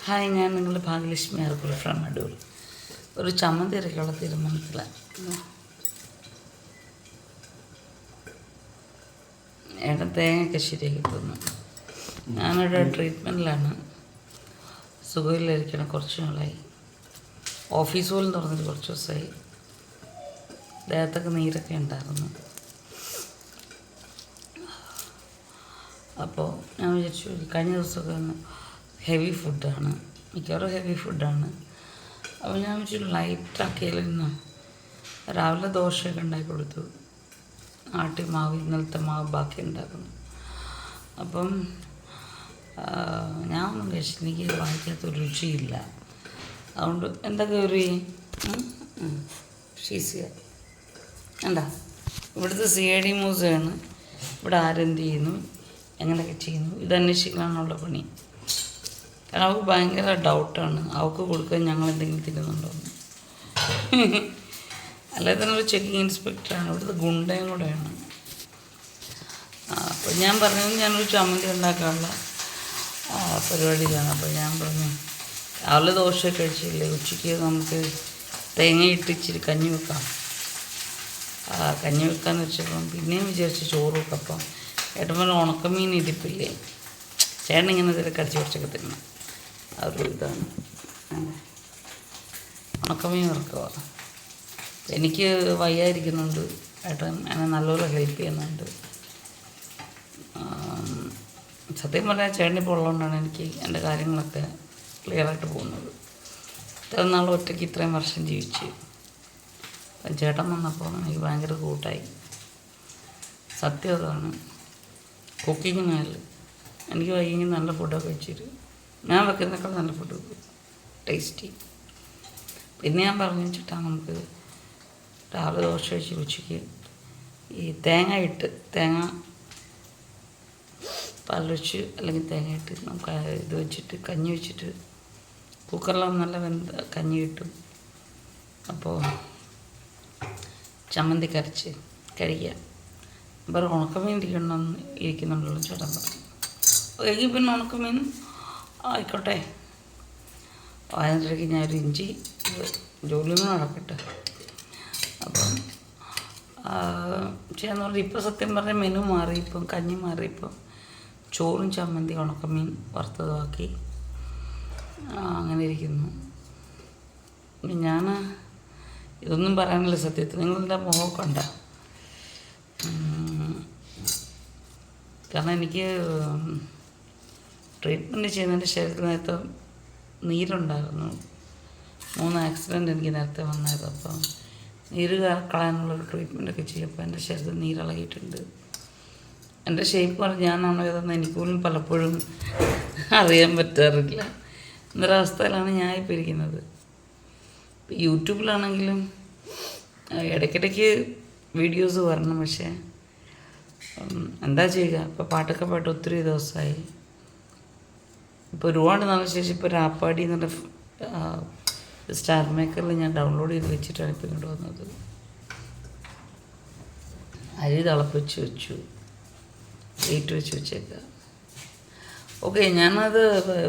Hi, ഞാൻ നിങ്ങളുടെ Bhagyalakshmi ആർക്കുള്ള from Adoor. ഒരു ചമ്മന്തി ഇറക്കിയുള്ള തീരുമാനത്തിലാണ്. ഏട്ടൻ തേങ്ങയൊക്കെ ശരിയാക്കി തന്നു. ഞാനൊരു ട്രീറ്റ്മെൻറ്റിലാണ്. സുഖമില്ലായിരിക്കണം കുറച്ച് നാളായി. ഓഫീസ് പോലും തുറന്നിട്ട് കുറച്ച് ദിവസമായി. ദേഹത്തൊക്കെ നീരൊക്കെ ഉണ്ടായിരുന്നു. അപ്പോൾ ഞാൻ വിചാരിച്ചു കഴിഞ്ഞ ദിവസമൊക്കെ ഒന്ന് ഹെവി ഫുഡാണ്, മിക്കവാറും ഹെവി ഫുഡാണ്. അപ്പോൾ ഞാൻ വിചാരിച്ചു ലൈറ്റാക്കിയാലിന്ന് രാവിലെ ദോശയൊക്കെ ഉണ്ടാക്കി കൊടുത്തു. ആട്ടി മാവ്, ഇന്നലത്തെ മാവ് ബാക്കി ഉണ്ടാക്കുന്നു. അപ്പം ഞാൻ ഒന്നും കഴിച്ചിട്ട് എനിക്ക് വായിക്കാത്തൊരു രുചിയില്ല. അതുകൊണ്ട് എന്തൊക്കെ ഒരു ഷീസിയ എന്താ ഇവിടുത്തെ CID മ്യൂസിയമാണ്. ഇവിടെ ആരെന്ത് ചെയ്യുന്നു, എങ്ങനെയൊക്കെ ചെയ്യുന്നു, ഇത് അന്വേഷിക്കാനുള്ള പണി. കാരണം അവൾക്ക് ഭയങ്കര ഡൗട്ടാണ്, അവൾക്ക് കൊടുക്കാൻ ഞങ്ങൾ എന്തെങ്കിലും തിന്നുന്നുണ്ടോ എന്ന്. അല്ലാതെ തന്നെ ഒരു ചെക്കിങ് ഇൻസ്പെക്ടറാണ്, ഇവിടുത്തെ ഗുണ്ടയും കൂടെയാണ്. അപ്പോൾ ഞാൻ പറഞ്ഞത് ഞാനൊരു ചമ്മന്തി ഉണ്ടാക്കാനുള്ള പരിപാടിയിലാണ്. അപ്പോൾ ഞാൻ പറഞ്ഞു രാവിലെ ദോശ കഴിച്ചില്ലേ, ഉച്ചയ്ക്ക് നമുക്ക് തേങ്ങയിട്ട് ഇച്ചിരി കഞ്ഞി വെക്കാം. കഞ്ഞി വെക്കാമെന്ന് വെച്ചപ്പം പിന്നെയും വിചാരിച്ച് ചോറ് വെക്കാം. അപ്പം ഏട്ടന്മാർ ഉണക്കമീൻ ഇരിപ്പില്ലേ, ചേട്ടൻ ഇങ്ങനെ ഇതിൽ കടിച്ച് കുറച്ചൊക്കെ തിരണം. അതൊരു ഇതാണ്, ഉണക്കമീൻ ഇറക്കുക. എനിക്ക് വയ്യായിരിക്കുന്നുണ്ട്, ഏട്ടൻ എന്നെ നല്ലപോലെ ഹെൽപ്പ് ചെയ്യുന്നുണ്ട്. സത്യം പറഞ്ഞാൽ ചേട്ടനിപ്പോൾ ഉള്ളതുകൊണ്ടാണ് എനിക്ക് എൻ്റെ കാര്യങ്ങളൊക്കെ ക്ലിയറായിട്ട് പോകുന്നത്. ഇത്ര നാൾ ഒറ്റയ്ക്ക് ഇത്രയും വർഷം ജീവിച്ച് അപ്പം ചേട്ടൻ വന്നപ്പോൾ എനിക്ക് ഭയങ്കര കൂട്ടായി. സത്യം അതാണ്. കുക്കിങ്ങിനായാലും എനിക്ക് വൈകി നല്ല ഫുഡൊക്കെ വെച്ചിട്ട് ഞാൻ വെക്കുന്നേക്കാൾ നല്ല ഫുഡ് ടേസ്റ്റി. പിന്നെ ഞാൻ പറഞ്ഞു വെച്ചിട്ടാ നമുക്ക് രാവിലെ ദോശ കഴിച്ച് ഉച്ചയ്ക്ക് ഈ തേങ്ങ പാൽ വെച്ച് അല്ലെങ്കിൽ തേങ്ങ ഇട്ട് നമുക്ക് ഇത് വെച്ചിട്ട് കഞ്ഞി വെച്ചിട്ട് കുക്കറിലാവും നല്ല വെന്ത കഞ്ഞി കിട്ടും. അപ്പോൾ ചമ്മന്തി കരച്ച് കഴിക്കാം. വേറെ ഉണക്കമീൻ ഇരിക്കുന്നുണ്ടല്ലോ ചേട്ടൻ പറഞ്ഞു. എങ്കിൽ പിന്നെ ഉണക്കമീൻ ആയിക്കോട്ടെ. അതിനിടയ്ക്ക് ഞാനൊരു ഇഞ്ചി ജോലിയൊന്നും നടക്കട്ടെ. അപ്പം ചെയ്യാന്ന് പറഞ്ഞാൽ ഇപ്പോൾ സത്യം പറഞ്ഞാൽ മെനു മാറി. ഇപ്പം കഞ്ഞി മാറി. ഇപ്പം ചോറും ചമ്മന്തി ഉണക്കമീൻ വറുത്തതുമാക്കി അങ്ങനെ ഇരിക്കുന്നു. ഞാൻ ഇതൊന്നും പറയാനില്ല സത്യത്തിൽ. നിങ്ങളുടെ മുഖമൊക്കെ കണ്ട. കാരണം എനിക്ക് ട്രീറ്റ്മെൻറ്റ് ചെയ്യുന്നതിൻ്റെ ശരീരത്തിൽ നേരത്തെ നീരുണ്ടായിരുന്നു. 3 ആക്സിഡൻറ്റ് എനിക്ക് നേരത്തെ വന്നായിരുന്നു. അപ്പം നീര് കളയാനുള്ളൊരു ട്രീറ്റ്മെൻറ്റൊക്കെ ചെയ്യപ്പോൾ എൻ്റെ ശരീരത്തിൽ നീരിളകിയിട്ടുണ്ട്. എൻ്റെ ഷേപ്പ് പറഞ്ഞ് ഞാനാണോ ഏതെന്ന് എനിക്ക് പോലും പലപ്പോഴും അറിയാൻ പറ്റാറില്ല. എന്നൊരവസ്ഥയിലാണ് ഞാനിപ്പോൾ ഇരിക്കുന്നത്. യൂട്യൂബിലാണെങ്കിലും ഇടയ്ക്കിടയ്ക്ക് വീഡിയോസ് വരണം. പക്ഷേ എന്താ ചെയ്യുക, ഇപ്പോൾ പാട്ടൊക്കെ പാട്ട് ഒത്തിരി ദിവസമായി. ഇപ്പോൾ ഒരുപാട് നാളെ ശേഷം ഇപ്പോൾ രാപ്പാടി എന്നുള്ള സ്റ്റാർ മേക്കറിൽ ഞാൻ ഡൗൺലോഡ് ചെയ്ത് വെച്ചിട്ടാണ് ഇപ്പോൾ ഇങ്ങോട്ട് വന്നത്. അരി തിളപ്പിച്ച് വെച്ചു, വെയിറ്റ് വെച്ചേക്കുക. ഓക്കെ, ഞാനത്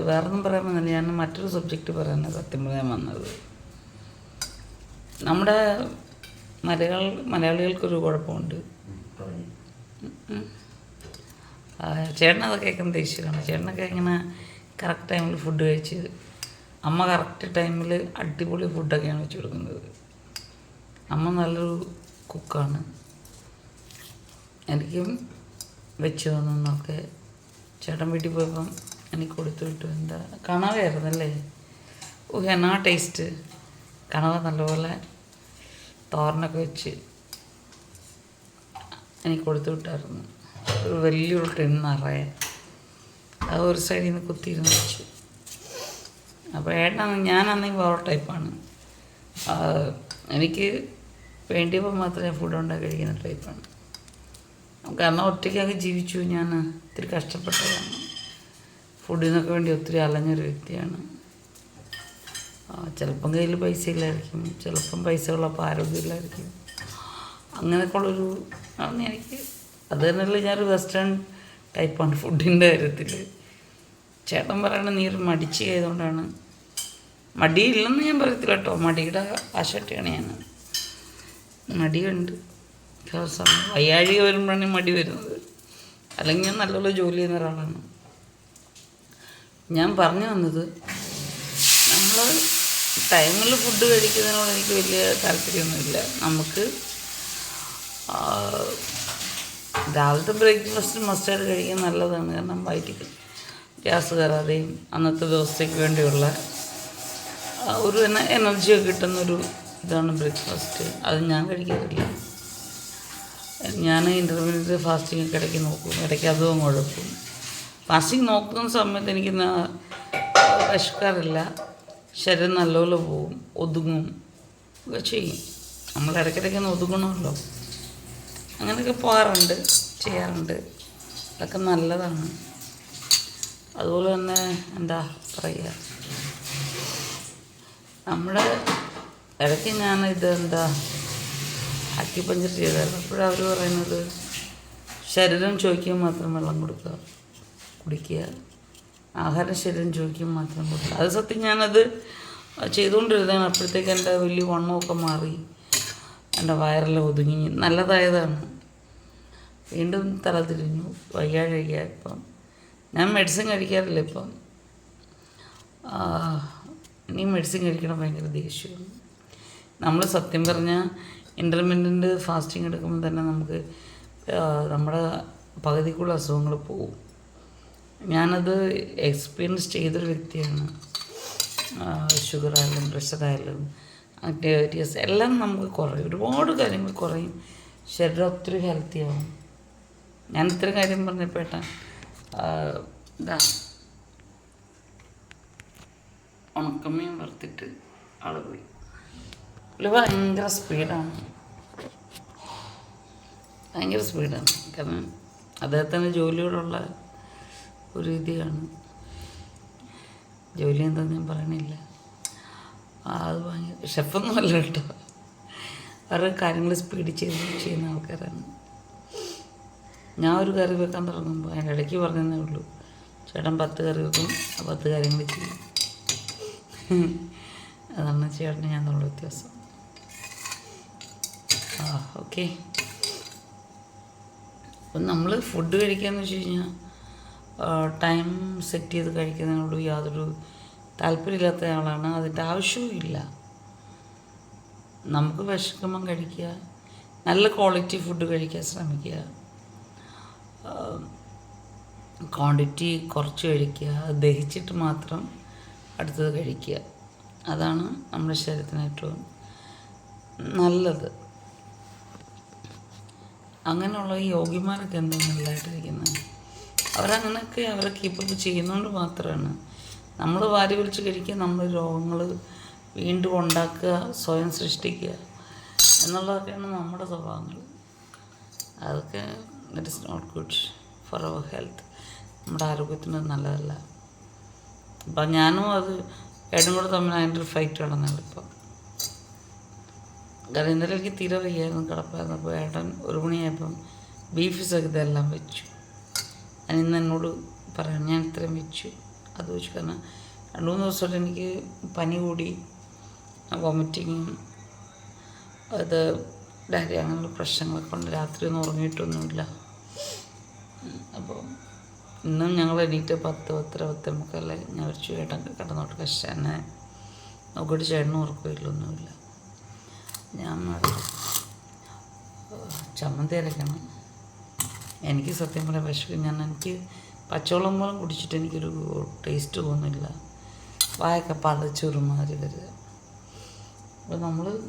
വേറൊന്നും പറയാൻ വന്നില്ല. ഞാൻ മറ്റൊരു സബ്ജക്റ്റ് പറയാനാണ് സത്യം പറയാൻ വന്നത്. നമ്മുടെ മലയാളികൾക്കൊരു കുഴപ്പമുണ്ട്. ചേട്ടനത് കേൾക്കുന്നത് ഇഷ്ടമാണ്. ചേട്ടനൊക്കെ ഇങ്ങനെ കറക്റ്റ് ടൈമിൽ ഫുഡ് കഴിച്ച് അമ്മ കറക്റ്റ് ടൈമിൽ അടിപൊളി ഫുഡൊക്കെയാണ് വെച്ച് കൊടുക്കുന്നത്. അമ്മ നല്ലൊരു കുക്കാണ്. എനിക്കും വെച്ച് തന്നൊക്കെ ചേട്ടൻ വീട്ടിൽ പോയപ്പം എനിക്ക് കൊടുത്തു വിട്ടു. എന്താ കണവയായിരുന്നല്ലേ? എന്നാ ടേസ്റ്റ്. കണവ നല്ലപോലെ തോരനൊക്കെ വെച്ച് എനിക്ക് കൊടുത്തു വിട്ടായിരുന്നു. ഒരു വലിയൊരു ടിൻ നിറയെ അത് ഒരു സൈഡിൽ നിന്ന് കുത്തിയിരുന്ന് വെച്ചു. അപ്പോൾ ഞാനാണെങ്കിൽ വേറെ ടൈപ്പാണ്. എനിക്ക് വേണ്ടിയപ്പോൾ മാത്രമേ ഫുഡ് ഉണ്ടാക്കി കഴിക്കുന്ന ടൈപ്പാണ്. കാരണം ഒറ്റയ്ക്കൊക്കെ ജീവിച്ചു. ഞാൻ ഒത്തിരി കഷ്ടപ്പെട്ടതാണ്. ഫുഡിനൊക്കെ വേണ്ടി ഒത്തിരി അലഞ്ഞൊരു വ്യക്തിയാണ്. ചിലപ്പം കയ്യിൽ പൈസ ഇല്ലായിരിക്കും, ചിലപ്പം പൈസ ഉള്ളപ്പോൾ ആരോഗ്യമില്ലായിരിക്കും. അങ്ങനെയൊക്കെ ഉള്ളൊരു ആണ് എനിക്ക്. അത് തന്നെയല്ല, ഞാനൊരു വെസ്റ്റേൺ ടൈപ്പാണ് ഫുഡിൻ്റെ കാര്യത്തിൽ. ചേട്ടൻ പറയണ നീ ഒരു മടിച്ച് ആയതുകൊണ്ടാണ്. മടിയില്ലെന്ന് ഞാൻ പറയത്തില്ല കേട്ടോ, മടിയുടെ ആശട്ടിയാണ് ഞാൻ. മടിയുണ്ട്, വയ്യാഴിക വരുമ്പോഴാണ് മടി വരുന്നത്. അല്ലെങ്കിൽ ഞാൻ നല്ലപോലെ ജോലി ചെയ്യുന്ന ഒരാളാണ്. ഞാൻ പറഞ്ഞു വന്നത്, നമ്മൾ ടൈമിൽ ഫുഡ് കഴിക്കുന്നതിനോട് എനിക്ക് വലിയ താല്പര്യമൊന്നുമില്ല. നമുക്ക് രാവിലത്തെ ബ്രേക്ക്ഫാസ്റ്റ് മസ്റ്റായിട്ട് കഴിക്കാൻ നല്ലതാണ്. കാരണം വയറ്റിൽ ഗ്യാസ് കയറാതെയും അന്നത്തെ ദിവസത്തേക്ക് വേണ്ടിയുള്ള ഒരു എനർജിയൊക്കെ കിട്ടുന്നൊരു ഇതാണ് ബ്രേക്ക്ഫാസ്റ്റ്. അത് ഞാൻ കഴിക്കാറില്ല. ഞാൻ ഇൻ്റർമീഡിയറ്റ് ഫാസ്റ്റിംഗ് ഒക്കെ ഇടയ്ക്ക് നോക്കും, ഇടയ്ക്ക് അതും കുഴപ്പം. ഫാസ്റ്റിംഗ് നോക്കുന്ന സമയത്ത് എനിക്ക് വിശക്കാറില്ല, ശരീരം നല്ലപോലെ പോവും, ഒതുങ്ങും ഒക്കെ ചെയ്യും. നമ്മൾ ഇടയ്ക്കിടയ്ക്ക് ഒതുങ്ങണമല്ലോ, അങ്ങനെയൊക്കെ പോകാറുണ്ട്, ചെയ്യാറുണ്ട്. അതൊക്കെ നല്ലതാണ്. അതുപോലെ തന്നെ എന്താ പറയുക, നമ്മുടെ ഇടയ്ക്ക് ഞാൻ അക്യുപഞ്ചർ ചെയ്തായിരുന്നു. അപ്പോഴവർ പറയുന്നത് ശരീരം ചോദിക്കുമ്പോൾ മാത്രം വെള്ളം കുടിക്കുക, ആഹാരം ശരീരം ചോദിക്കുമ്പോൾ മാത്രം കൊടുക്കുക. അത് സത്യം ഞാനത് ചെയ്തുകൊണ്ടിരുന്നതാണ്. അപ്പോഴത്തേക്ക് എൻ്റെ വലിയ വണ്ണമൊക്കെ മാറി, എൻ്റെ വയറെല്ലാം ഒതുങ്ങി, നല്ലതായതാണ്. വീണ്ടും തല തിരിഞ്ഞു, വയ്യാഴിക. ഇപ്പം ഞാൻ മെഡിസിൻ കഴിക്കാറില്ല. ഇപ്പം ഇനി മെഡിസിൻ കഴിക്കണം, ഭയങ്കര ദേഷ്യമാണ്. നമ്മൾ സത്യം പറഞ്ഞാൽ ഇൻ്റർമീഡിയറ്റ് ഫാസ്റ്റിംഗ് എടുക്കുമ്പോൾ തന്നെ നമുക്ക് നമ്മുടെ പകുതിക്കുള്ള അസുഖങ്ങൾ പോവും. ഞാനത് എക്സ്പീരിയൻസ് ചെയ്തൊരു വ്യക്തിയാണ്. ഷുഗറായാലും പ്രഷറായാലും ഡയബറ്റീസ് എല്ലാം നമുക്ക് കുറയും, ഒരുപാട് കാര്യങ്ങൾ കുറയും, ശരീരം ഒത്തിരി ഹെൽത്തി ആവും. ഞാൻ ഇത്രയും കാര്യം പറഞ്ഞപ്പോഴാ ഉണക്കമീൻ വറുത്തിട്ട് ആൾ പോയി. ഭയങ്കര സ്പീഡാണ്, കാരണം അദ്ദേഹത്തിന് ജോലിയോടുള്ള ഒരു രീതിയാണ്. ജോലി എന്താണെന്ന് ഞാൻ പറയണില്ല. അത് ഭയങ്കര ഷെഫൊന്നും അല്ല കേട്ടോ, അവരുടെ കാര്യങ്ങൾ സ്പീഡിൽ ചെയ്യുന്ന ആൾക്കാരാണ്. ഞാൻ ഒരു കറി വെക്കാൻ തുടങ്ങുമ്പോൾ അതിൻ്റെ ഇടയ്ക്ക് പറഞ്ഞതേ ഉള്ളൂ, ചേട്ടൻ 10 കറി വെക്കും, 10 കാര്യങ്ങൾ ചെയ്യും. അതാണ് ചേട്ടന് ഞാൻ തമ്മിലുള്ള വ്യത്യാസം. ഓക്കെ. അപ്പം നമ്മൾ ഫുഡ് കഴിക്കുകയെന്ന് വെച്ച് കഴിഞ്ഞാൽ ടൈം സെറ്റ് ചെയ്ത് കഴിക്കുന്നതിനോട് യാതൊരു താല്പര്യമില്ലാത്ത ആളാണ്. അതിൻ്റെ ആവശ്യവും ഇല്ല. നമുക്ക് വിശക്കുമ്പം കഴിക്കുക, നല്ല ക്വാളിറ്റി ഫുഡ് കഴിക്കാൻ ശ്രമിക്കുക, ക്വാണ്ടിറ്റി കുറച്ച് കഴിക്കുക, ദഹിച്ചിട്ട് മാത്രം അടുത്തത് കഴിക്കുക. അതാണ് നമ്മുടെ ശരീരത്തിന് ഏറ്റവും നല്ലത്. അങ്ങനെയുള്ള ഈ യോഗിമാരൊക്കെ എന്താ നല്ലതായിട്ടിരിക്കുന്നത്, അവരങ്ങനെയൊക്കെ അവരെ കീപ്പപ്പ് ചെയ്യുന്നതുകൊണ്ട് മാത്രമാണ്. നമ്മൾ വാരി വലിച്ച് കഴിക്കുക, നമ്മൾ രോഗങ്ങൾ വീണ്ടും ഉണ്ടാക്കുക, സ്വയം സൃഷ്ടിക്കുക എന്നുള്ളതൊക്കെയാണ് നമ്മുടെ സ്വഭാവങ്ങൾ. അതൊക്കെ it is not good for our health. നമ്മുടെ ആരോഗ്യത്തിന് നല്ലതല്ല. അപ്പം ഞാനും അത് ഏട്ടും കൂടെ തമ്മിൽ അതിൻ്റെ ഒരു ഫൈറ്റ് നടന്നത് ഇപ്പം. കാരണം ഇന്നലെ എനിക്ക് തീരെ വയ്യായിരുന്നു, കിടപ്പായിരുന്നു. അപ്പോൾ ഏട്ടൻ 1 മണിയായപ്പം ബീഫ് സഹിതമെല്ലാം വെച്ചു. ഇന്ന് എന്നോട് പറയാം, ഞാൻ ഇത്രയും വെച്ചു, അത് വെച്ചു. കാരണം 2-3 ദിവസമായിട്ട് എനിക്ക് പനി കൂടി, വോമിറ്റിങ്ങും അത് ഡയറിയ അങ്ങനെയുള്ള പ്രശ്നങ്ങളൊക്കെ കൊണ്ട് രാത്രി ഒന്നും ഉറങ്ങിയിട്ടൊന്നുമില്ല. അപ്പോൾ ഇന്നും ഞങ്ങൾ എണീറ്റ് 10-10:30 ഞാൻ വെച്ചു ഏട്ടൻ കിടന്നോട്ട് കഷ്ടനെ നോക്കിയിട്ട് ചേട്ടനും ഉറക്കമില്ലൊന്നുമില്ല. ഞാൻ ചമ്മന്തി അരയ്ക്കണം. എനിക്ക് സത്യം പറയാൻ വിശക്കും. എനിക്ക് പച്ചവെള്ളം പോലും കുടിച്ചിട്ട് എനിക്കൊരു ടേസ്റ്റ് തോന്നില്ല, വായൊക്കെ പതച്ചൊരുമാതിരി വരിക. അപ്പോൾ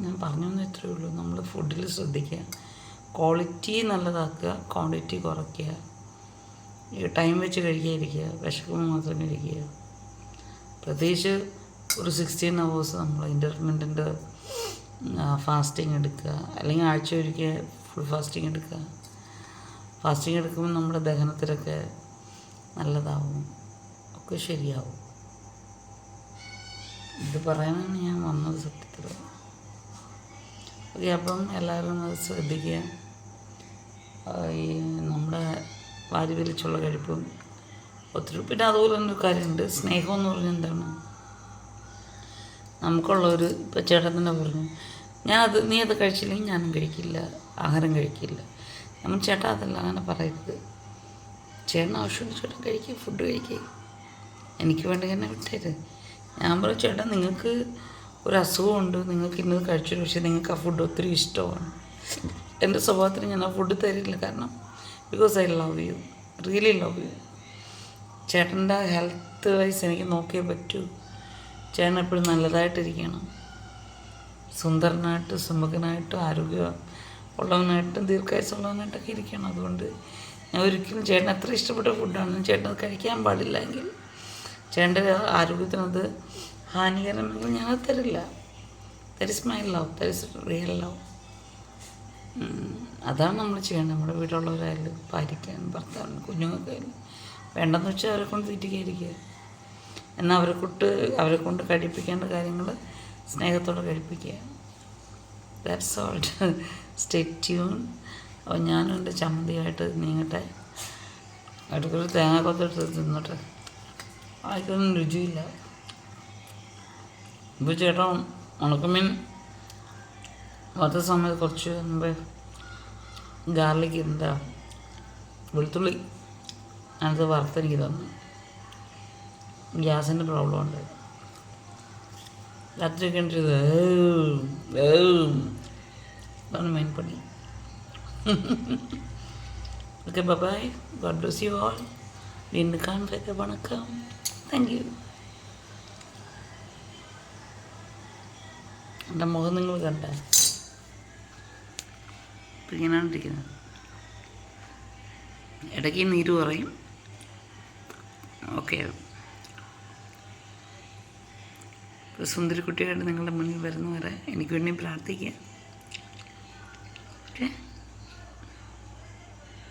ഞാൻ പറഞ്ഞു തന്ന ഇത്രയേ ഉള്ളൂ, നമ്മൾ ഫുഡിൽ ശ്രദ്ധിക്കുക, ക്വാളിറ്റി നല്ലതാക്കുക, ക്വാണ്ടിറ്റി കുറയ്ക്കുക, ടൈം വെച്ച് കഴിക്കാതിരിക്കുക, വിശക്കുമ്പോൾ മാത്രം കഴിക്കുക. പ്രത്യേകിച്ച് ഒരു 16 hours നമ്മൾ ഇൻ്റർമീഡിയറ്റ് ഫാസ്റ്റിംഗ് എടുക്കുക, അല്ലെങ്കിൽ ആഴ്ച ഒരിക്കൽ ഫുൾ ഫാസ്റ്റിംഗ് എടുക്കുക. ഫാസ്റ്റിംഗ് എടുക്കുമ്പോൾ നമ്മുടെ ദഹനത്തിലൊക്കെ നല്ലതാവും, ഒക്കെ ശരിയാവും. ഇത് പറയാനാണ് ഞാൻ വന്നത് സത്യത്തിൽ. ഓക്കെ, അപ്പം എല്ലാവരും അത് ശ്രദ്ധിക്കുക. ഈ നമ്മുടെ വാരി വലിച്ചുള്ള കഴിപ്പും ഒത്തിരി. പിന്നെ അതുപോലെ തന്നെ ഒരു കാര്യമുണ്ട്, സ്നേഹം എന്ന് പറഞ്ഞാൽ എന്താണ്, നമുക്കുള്ളൊരു ഇപ്പോൾ ചേട്ടൻ തന്നെ പറഞ്ഞു, നീ അത് കഴിച്ചില്ലെങ്കിൽ ഞാനും കഴിക്കില്ല, ആഹാരം കഴിക്കില്ല. നമ്മൾ ചേട്ടാ അതല്ല, അങ്ങനെ പറയരുത്. ചേട്ടൻ ആവശ്യമുണ്ട്, ചേട്ടൻ കഴിക്കുക, ഫുഡ് കഴിക്കുക, എനിക്ക് വേണ്ടി തന്നെ വിട്ടേര്. ഞാൻ പറയും ചേട്ടാ നിങ്ങൾക്ക് ഒരു അസുഖമുണ്ട്, നിങ്ങൾക്ക് ഇന്നത് കഴിച്ചു, പക്ഷേ നിങ്ങൾക്ക് ആ ഫുഡ് ഒത്തിരി ഇഷ്ടമാണ്. എൻ്റെ സ്വഭാവത്തിന് ഞാൻ ആ ഫുഡ് തരില്ല, കാരണം because I love you, really love you. ചേട്ടൻ്റെ ഹെൽത്ത് വൈസ് എനിക്ക് നോക്കിയേ പറ്റൂ. ചേട്ടൻ എപ്പോഴും നല്ലതായിട്ടിരിക്കണം, സുന്ദരനായിട്ട് സുമുഖനായിട്ടും ആരോഗ്യം ഉള്ളവനായിട്ടും ദീർഘായുസുള്ളവനായിട്ടൊക്കെ ഇരിക്കണം. അതുകൊണ്ട് ഞാൻ ഒരിക്കലും ചേട്ടൻ എത്ര ഇഷ്ടപ്പെട്ട ഫുഡാണെങ്കിലും ചേട്ടൻ അത് കഴിക്കാൻ പാടില്ല എങ്കിൽ, ചേട്ടൻ്റെ ആരോഗ്യത്തിനത് ഹാനികരമെങ്കിൽ ഞാനത് തരില്ല. That is my love, that is real love. അതാണ് നമ്മൾ ചെയ്യേണ്ടത്. നമ്മുടെ വീട്ടിലുള്ളവരായാലും ഭാര്യയ്ക്കായാലും ഭർത്താവിനും കുഞ്ഞുങ്ങൾക്കായാലും വേണ്ടെന്ന് വെച്ചാൽ അവരെ കൊണ്ട് തീറ്റിക്കാതിരിക്കുക. എന്നാൽ അവരെ കൊണ്ട് കഴിപ്പിക്കേണ്ട കാര്യങ്ങൾ സ്നേഹത്തോടെ കഴിപ്പിക്കുക. That's all. Stay tune. അപ്പോൾ ഞാനും എൻ്റെ ചമ്മന്തിയായിട്ട് നീങ്ങട്ടെ. അടുത്തൊരു തേങ്ങാക്കൊത്തെടുത്ത് തിന്നോട്ടെ. ആർക്കൊന്നും രുചിയില്ല. ഇപ്പോൾ ചേട്ടാ ഉണക്കമീൻ വറുത്ത സമയത്ത് കുറച്ച് മുമ്പേ ഗാർലിക് വെളുത്തുള്ളി അതിനകത്ത് വറുത്തെനിക്ക് തന്നു. ഗ്യാസിൻ്റെ പ്രോബ്ലം ഉണ്ട്. രാത്രിയൊക്കെ ഉണ്ട് അതാണ് മെയിൻ പണി. Okay, bye. God bless you all. വീണ്ടും കാണുക. വണക്കം. Thank you. എൻ്റെ മുഖം നിങ്ങൾ കണ്ട ഇങ്ങനെയാണ് ഇരിക്കുന്നത്. ഇടയ്ക്ക് നീര് പറയും. ഓക്കെ, ഇപ്പോൾ സുന്ദരിക്കുട്ടിയായിട്ട് നിങ്ങളുടെ മുന്നിൽ വരുന്നവരെ എനിക്ക് വേണ്ടി പ്രാർത്ഥിക്കുക. ഓക്കെ.